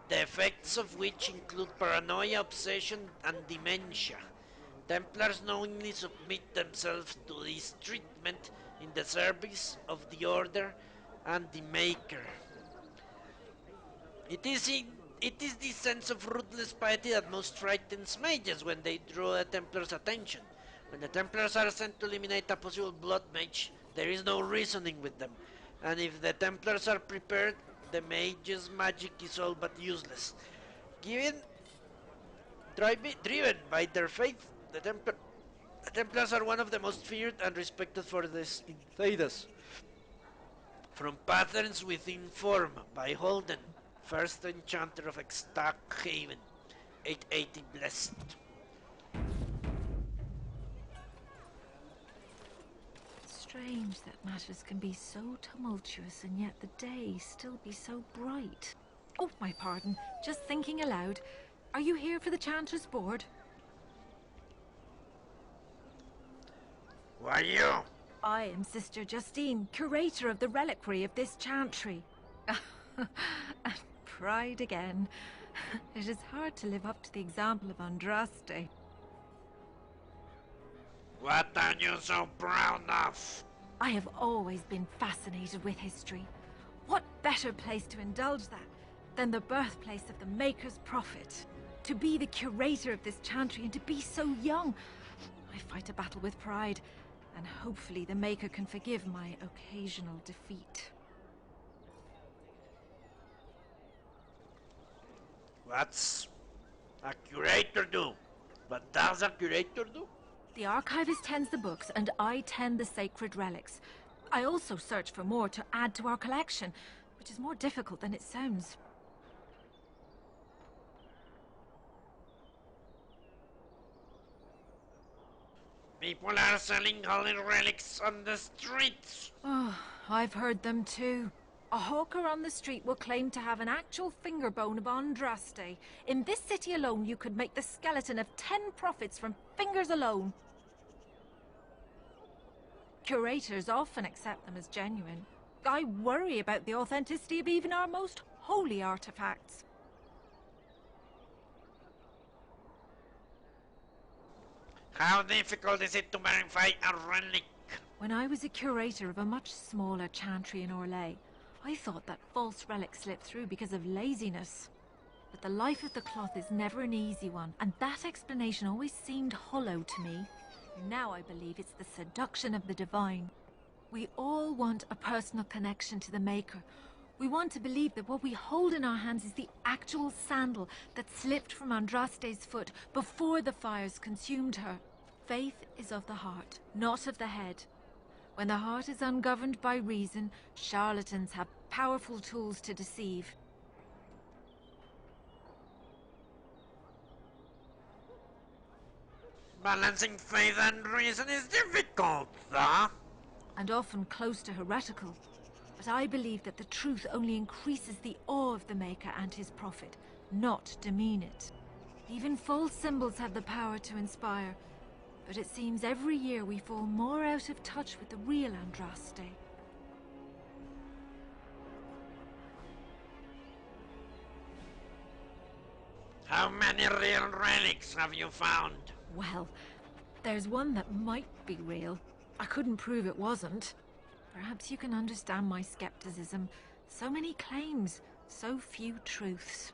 the effects of which include paranoia, obsession, and dementia. Templars knowingly submit themselves to this treatment in the service of the Order and the Maker. It is this sense of ruthless piety that most frightens mages when they draw a Templar's attention. When the Templars are sent to eliminate a possible blood mage, there is no reasoning with them, and if the Templars are prepared, the mage's magic is all but useless. Given driven by their faith, the Templars are one of the most feared and respected for this in Thedas. From Patterns Within Form by Holden, first enchanter of Extac Haven, 880 blessed. Strange that matters can be so tumultuous and yet the day still be so bright. Oh, my pardon, just thinking aloud. Are you here for the Chanter's Board? Who are you? I am Sister Justine, curator of the reliquary of this chantry. And pride again. It is hard to live up to the example of Andraste. What are you so proud of? I have always been fascinated with history. What better place to indulge that than the birthplace of the Maker's prophet? To be the curator of this chantry and to be so young. I fight a battle with pride, and hopefully the Maker can forgive my occasional defeat. What's a curator do? What does a curator do? The archivist tends the books, and I tend the sacred relics. I also search for more to add to our collection, which is more difficult than it sounds. People are selling holy relics on the streets. Oh, I've heard them too. A hawker on the street will claim to have an actual finger bone of Andraste. In this city alone, you could make the skeleton of 10 prophets from fingers alone. Curators often accept them as genuine. I worry about the authenticity of even our most holy artifacts. How difficult is it to verify a relic? When I was a curator of a much smaller chantry in Orlais, I thought that false relics slipped through because of laziness. But the life of the cloth is never an easy one, and that explanation always seemed hollow to me. Now I believe it's the seduction of the divine. We all want a personal connection to the Maker. We want to believe that what we hold in our hands is the actual sandal that slipped from Andraste's foot before the fires consumed her. Faith is of the heart, not of the head. When the heart is ungoverned by reason, charlatans have powerful tools to deceive. Balancing faith and reason is difficult, though. And often close to heretical. But I believe that the truth only increases the awe of the Maker and his prophet, not demean it. Even false symbols have the power to inspire, but it seems every year we fall more out of touch with the real Andraste. How many real relics have you found? Well, there's one that might be real. I couldn't prove it wasn't. Perhaps you can understand my skepticism. So many claims, so few truths.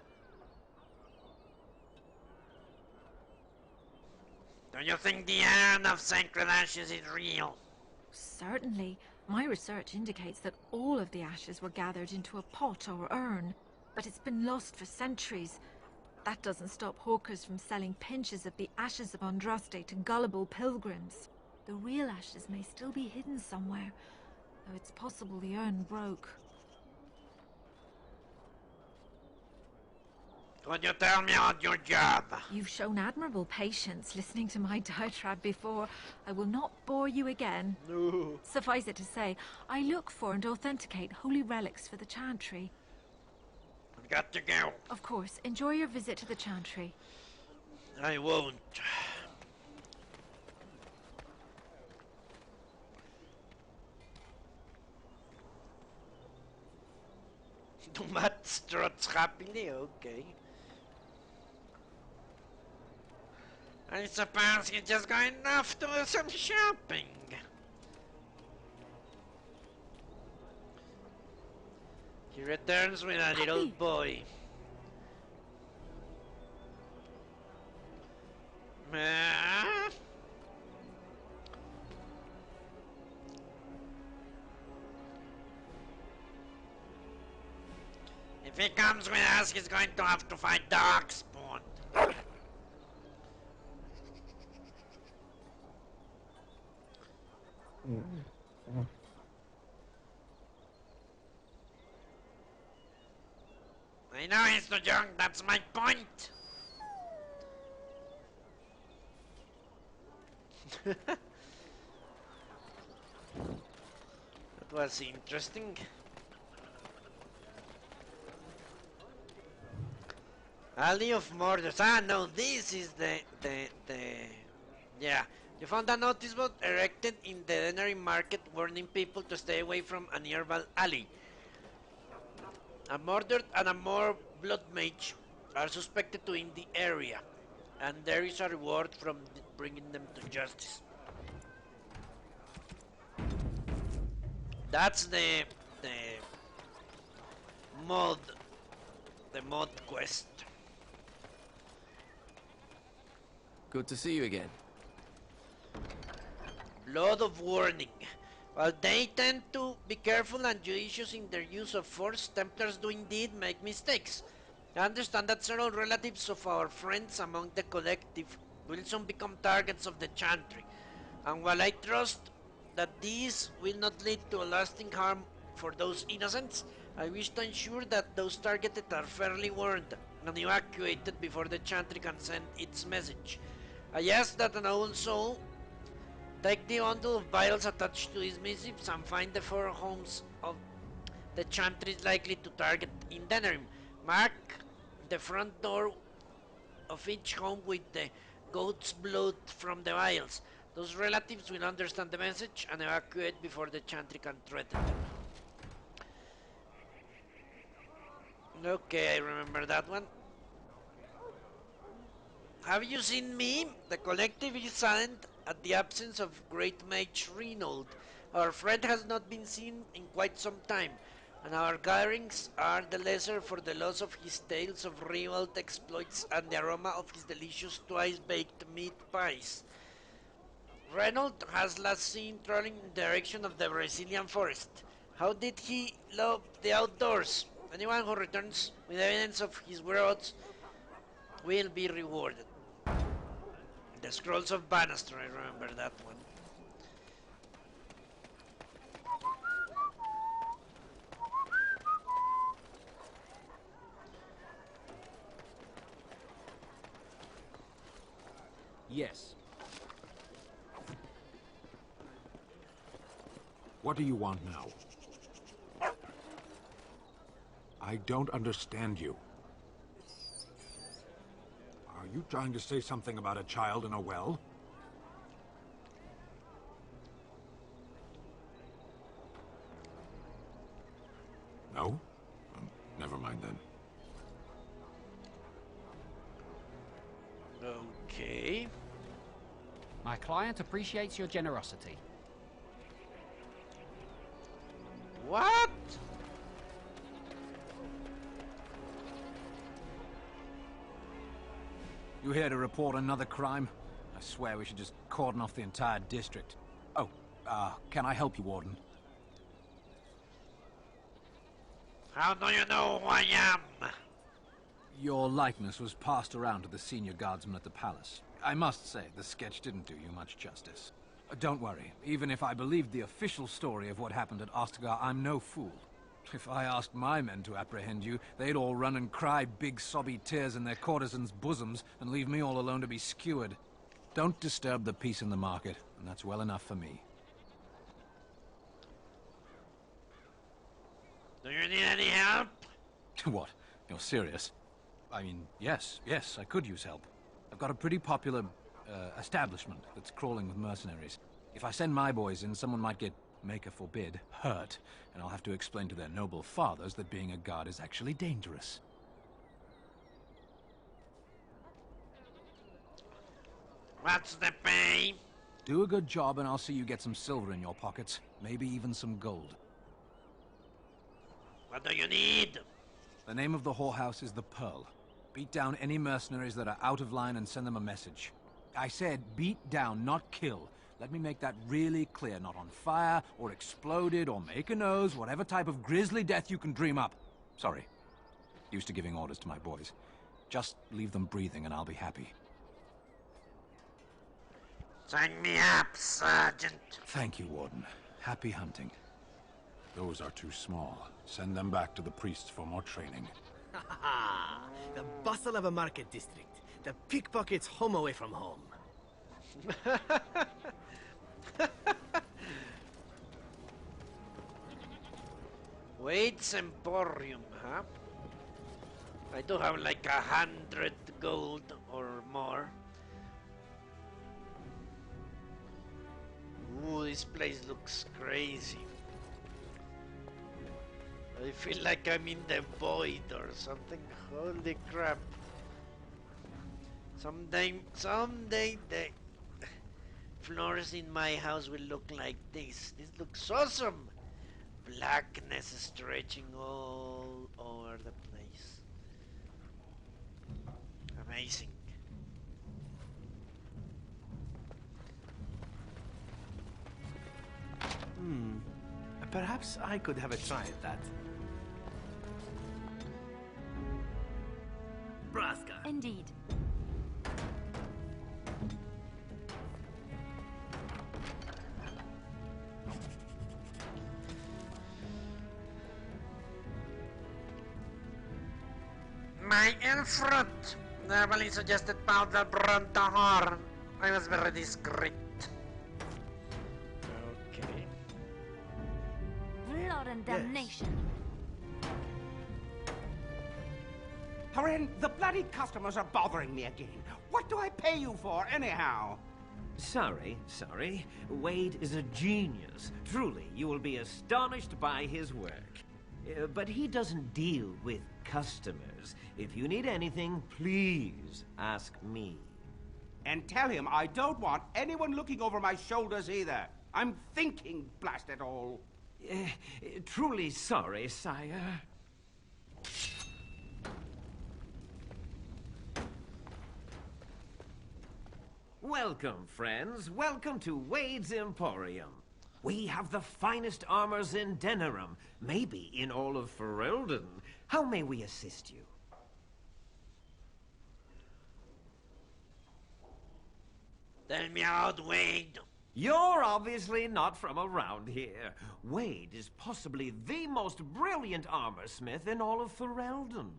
Do you think the urn of sacred ashes is real? Certainly. My research indicates that all of the ashes were gathered into a pot or urn, but it's been lost for centuries. That doesn't stop hawkers from selling pinches of the ashes of Andraste to gullible pilgrims. The real ashes may still be hidden somewhere, though it's possible the urn broke. Could you tell me about your job? You've shown admirable patience listening to my diatribe before. I will not bore you again. No. Suffice it to say, I look for and authenticate holy relics for the chantry. I've got to go. Of course, enjoy your visit to the chantry. I won't. Matt struts happily, okay. I suppose he's just going off to do some shopping. He returns with a little Puppy. boy. Ah. If he comes with us, he's going to have to fight Darkspawn. I know he's too young, that's my point. That was interesting. Alley of Murders. Ah, no, this is the... Yeah. You found a notice board erected in the Denerim market warning people to stay away from a nearby alley. A murdered and a more blood mage are suspected to be in the area, and there is a reward from bringing them to justice. That's mod the mod quest. Good to see you again. Blood of warning. While they tend to be careful and judicious in their use of force, Templars do indeed make mistakes. I understand that several relatives of our friends among the collective will soon become targets of the Chantry, and while I trust that these will not lead to a lasting harm for those innocents, I wish to ensure that those targeted are fairly warned and evacuated before the Chantry can send its message. I ask that an old soul take the bundle of vials attached to these missives and find the 4 homes of the Chantry is likely to target in Denerim. Mark the front door of each home with the goat's blood from the vials. Those relatives will understand the message and evacuate before the Chantry can threaten them. Okay, I remember that one. Have you seen me? The collective is saddened at the absence of Great Mage Reynold. Our friend has not been seen in quite some time, and our gatherings are the lesser for the loss of his tales of revolt exploits and the aroma of his delicious twice-baked meat pies. Reynold has last seen trolling in the direction of the Brazilian forest. How did he love the outdoors? Anyone who returns with evidence of his whereabouts will be rewarded. The Scrolls of Bannister, I remember that one. Yes. What do you want now? I don't understand you. Are you trying to say something about a child in a well? No? Never mind then. Okay. My client appreciates your generosity. What? You here to report another crime? I swear we should just cordon off the entire district. Oh, can I help you, Warden? How do you know who I am? Your likeness was passed around to the senior guardsman at the palace. I must say, the sketch didn't do you much justice. Don't worry, even if I believed the official story of what happened at Ostagar, I'm no fool. If I asked my men to apprehend you, they'd all run and cry big sobby tears in their courtesans' bosoms and leave me all alone to be skewered. Don't disturb the peace in the market, and that's well enough for me. Do you need any help? What? You're serious? I mean, yes, I could use help. I've got a pretty popular, establishment that's crawling with mercenaries. If I send my boys in, someone might get Maker forbid, hurt, and I'll have to explain to their noble fathers that being a god is actually dangerous. What's the pay? Do a good job and I'll see you get some silver in your pockets. Maybe even some gold. What do you need? The name of the whorehouse is the Pearl. Beat down any mercenaries that are out of line and send them a message. I said beat down, not kill. Let me make that really clear. Not on fire, or exploded, or make a nose, whatever type of grisly death you can dream up. Sorry. Used to giving orders to my boys. Just leave them breathing and I'll be happy. Sign me up, Sergeant. Thank you, Warden. Happy hunting. Those are too small. Send them back to the priests for more training. The bustle of a market district. The pickpockets home away from home. Wade's Emporium, huh? I do have like 100 gold or more. Ooh, this place looks crazy. I feel like I'm in the void or something. Holy crap. Someday the floors in my house will look like this. This looks awesome. Blackness stretching all over the place. Amazing. Perhaps I could have a try at that. Braska. Indeed. My fruit normally suggested powder burnt horn. I was very discreet. Okay. Blood and damnation. Corinne, the bloody customers are bothering me again. What do I pay you for, anyhow? Sorry. Wade is a genius. Truly, you will be astonished by his work. But he doesn't deal with customers. If you need anything, please ask me. And tell him I don't want anyone looking over my shoulders either. I'm thinking, blast it all. Truly sorry, sire. Welcome, friends. Welcome to Wade's Emporium. We have the finest armors in Denerim, maybe in all of Ferelden. How may we assist you? Tell me about Wade. You're obviously not from around here. Wade is possibly the most brilliant armorsmith in all of Ferelden.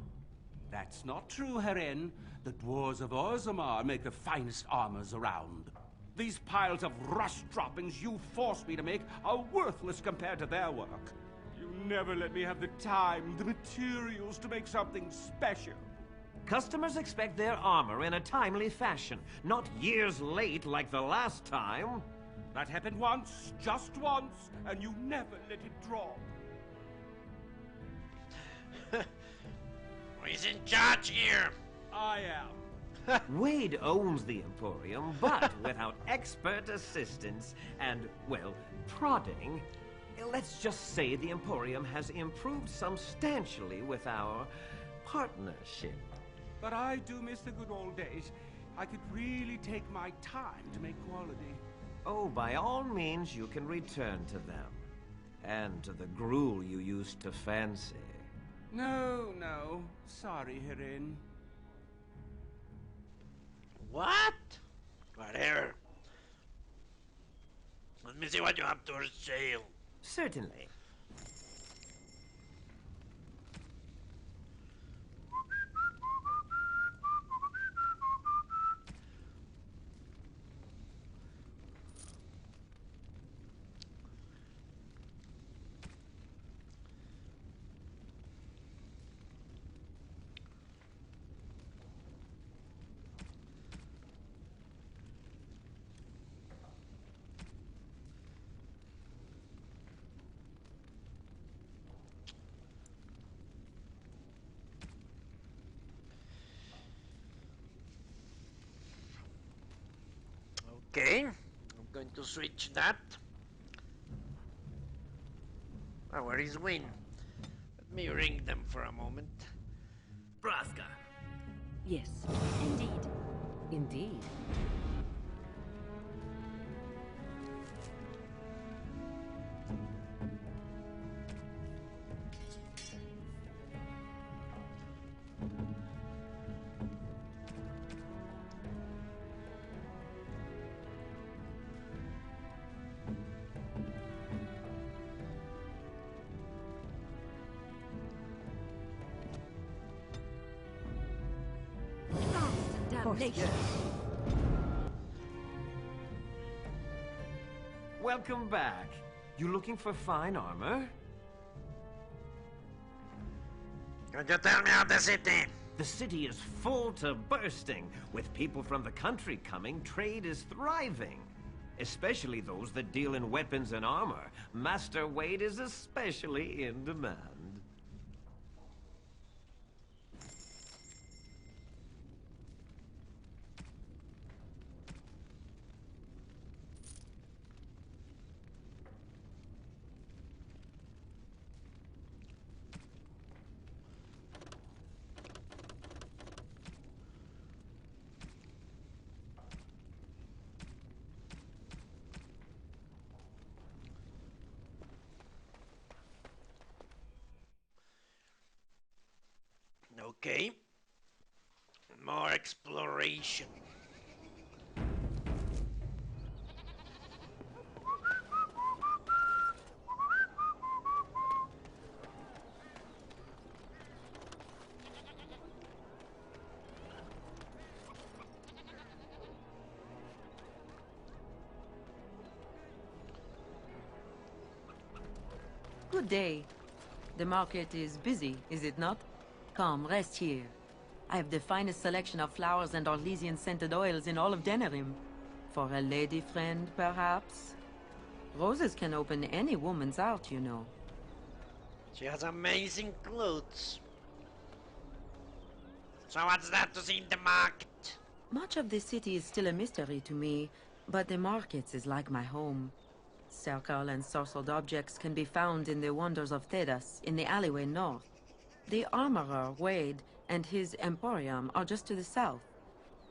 That's not true, Herin. The dwarves of Orzammar make the finest armors around. These piles of rust droppings you forced me to make are worthless compared to their work. You never let me have the time, the materials to make something special. Customers expect their armor in a timely fashion, not years late like the last time. That happened once, just once, and you never let it drop. Who's in charge here? I am. Wade owns the Emporium, but without expert assistance and, well, prodding, let's just say the Emporium has improved substantially with our partnership. But I do miss the good old days. I could really take my time to make quality. Oh, by all means, you can return to them. And to the gruel you used to fancy. No. Sorry, Herin. What? Whatever. Let me see what you have to sale. Certainly. Okay, I'm going to switch that. Oh, where is Win? Let me ring them for a moment. Braska. Yes, indeed. Indeed. Damnation. Welcome back. You looking for fine armor? Could you tell me how the city? The city is full to bursting. With people from the country coming, trade is thriving. Especially those that deal in weapons and armor. Master Wade is especially in demand. Okay. More exploration. Good day. The market is busy, is it not? Come, rest here. I have the finest selection of flowers and Orlesian-scented oils in all of Denerim. For a lady friend, perhaps? Roses can open any woman's heart, you know. She has amazing clothes. So what's that to see in the market? Much of the city is still a mystery to me, but the markets is like my home. Circle and sorcered objects can be found in the wonders of Thedas, in the alleyway north. The armorer, Wade, and his emporium are just to the south.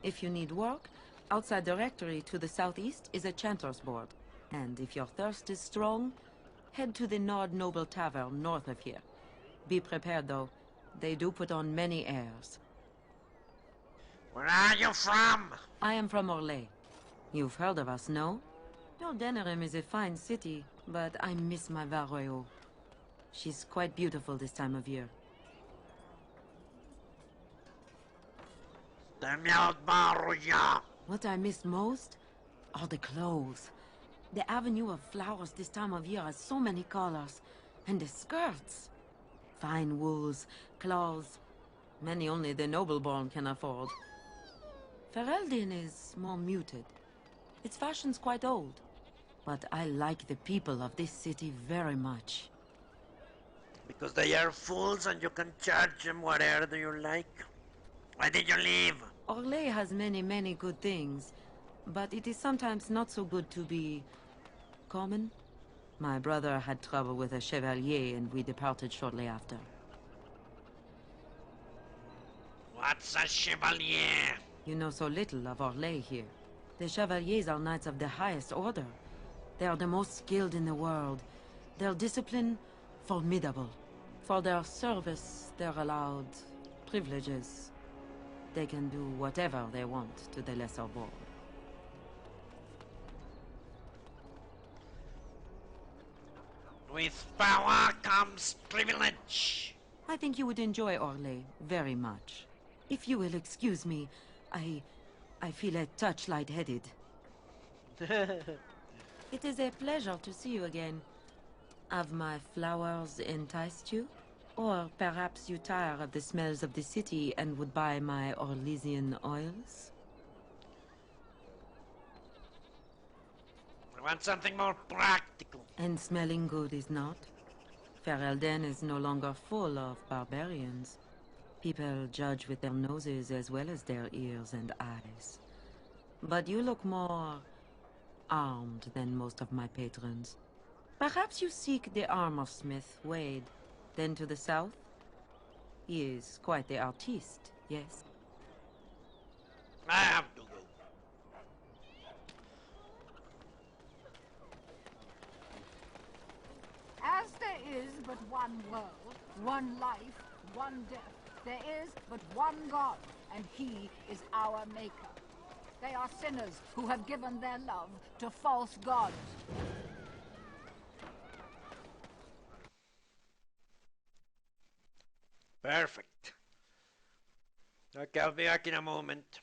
If you need work, outside the rectory to the southeast is a chanter's board. And if your thirst is strong, head to the Nord Noble Tavern north of here. Be prepared, though. They do put on many airs. Where are you from? I am from Orlais. You've heard of us, no? Your Denerim is a fine city, but I miss my Varroyo. She's quite beautiful this time of year. Tell me about Baruja. What I miss most are the clothes. The avenue of flowers this time of year has so many colors. And the skirts. Fine wools, cloths. Many only the noble-born can afford. Ferelden is more muted. Its fashion's quite old. But I like the people of this city very much. Because they are fools and you can charge them whatever you like. Why did you leave? Orlais has many, many good things. But it is sometimes not so good to be common. My brother had trouble with a chevalier and we departed shortly after. What's a chevalier? You know so little of Orlais here. The chevaliers are knights of the highest order. They are the most skilled in the world. Their discipline, formidable. For their service, they're allowed privileges. They can do whatever they want to the lesser board. With power comes privilege. I think you would enjoy Orlais very much. If you will excuse me, I feel a touch lightheaded. It is a pleasure to see you again. Have my flowers enticed you? Or perhaps you tire of the smells of the city and would buy my Orlesian oils? I want something more practical. And smelling good is not? Ferelden is no longer full of barbarians. People judge with their noses as well as their ears and eyes. But you look more armed than most of my patrons. Perhaps you seek the armorsmith, Wade. Then to the south? He is quite the artiste, yes? I have to go. As there is but one world, one life, one death, there is but one God, and he is our maker. They are sinners who have given their love to false gods. Perfect. Okay, I'll be back in a moment.